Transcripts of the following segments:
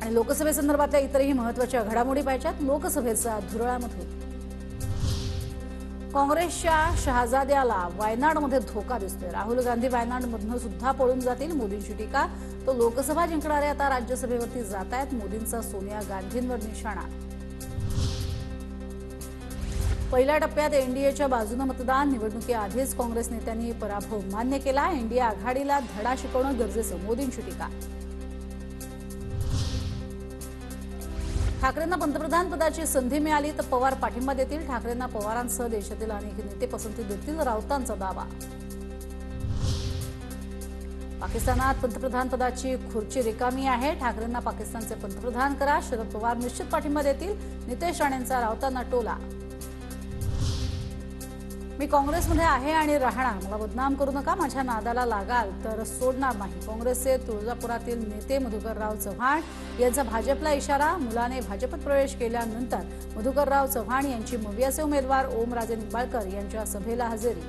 आणि लोकसभेसंदर्भातल्या इतरही महत्त्वाच्या घडामोडी पाहिजेत लोकसभेचा धुरळामध्ये। काँग्रेसच्या शहजाद्याला वायनाडमध्ये धोका दिसतोय। राहुल गांधी वायनाडमधून सुद्धा पळून जातील, मोदींची टीका। तो लोकसभा जिंकणारे आता राज्यसभेवरती जात आहेत, मोदींचा सोनिया गांधींवर निशाणा। पहिल्या टप्प्यात एनडीएच्या बाजूने मतदान। निवडणुकीआधीच काँग्रेस नेत्यांनी पराभव मान्य केला। एनडीए आघाडीला धडा शिकवणं गरजेचं, मोदींची टीका। ठाकरेंना पंतप्रधान पदाची संधी मिळाली तर पवार पाठिंबा देतील। ठाकरेंना पवारांसह देशातील अनेक नेते पसंती देतील, राऊतांचा दावा। पाकिस्तानात पंतप्रधान पदाची खुर्ची रिकामी आहे। ठाकरेंना पाकिस्तानचे पंतप्रधान करा, शरद पवार निश्चित पाठिंबा देतील। नितेश राणेंचा राऊतांना टोला। मी काँग्रेसमध्ये आहे आणि राहणार, मला बदनाम करू नका, माझ्या नादाला लागाल तर सोडणार नाही। काँग्रेसचे तुळजापुरातील नेते मधुकरराव चव्हाण यांचा भाजपला इशारा। मुलाने भाजपत प्रवेश केल्यानंतर मधुकरराव चव्हाण यांची मवियाचे उमेदवार ओमराजे निंबाळकर यांच्या सभेला हजेरी।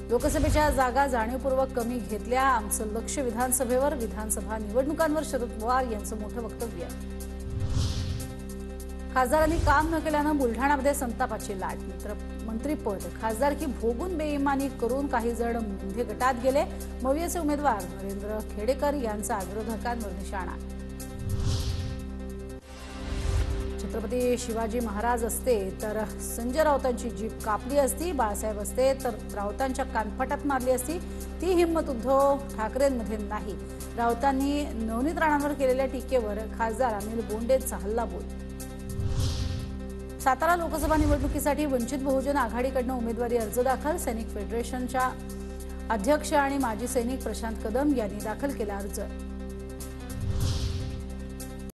लोकसभेच्या जागा जाणीवपूर्वक कमी घेतल्या, आमचं लक्ष विधानसभेवर। विधानसभा निवडणुकांवर शरद पवार यांचं मोठं वक्तव्य। खासदारांनी काम न केल्यानं बुलढाण्यामध्ये संतापाची लाट। मंत्रीपद खासदारकी भोगून बेईमानी करून काही जण मुंढे गटात गेले। मवियाचे उमेदवार नरेंद्र खेडेकर यांचा विरोधकांवर निशाणा। छत्रपती शिवाजी महाराज असते तर संजय राऊतांची जीभ कापली असती, बाळासाहेब असते तर राऊतांच्या कानफटात मारली असती। ती हिंमत उद्धव ठाकरेंमध्ये नाही। राऊतांनी नवनीत राणांवर केलेल्या टीकेवर खासदार अनिल बोंडेंचा हल्लाबोल। सातारा लोकसभा निवडणुकीसाठी वंचित बहुजन आघाडीकडून उमेदवारी अर्ज दाखल। सैनिक फेडरेशनच्या अध्यक्ष आणि माजी सैनिक प्रशांत कदम यांनी दाखल केला अर्ज।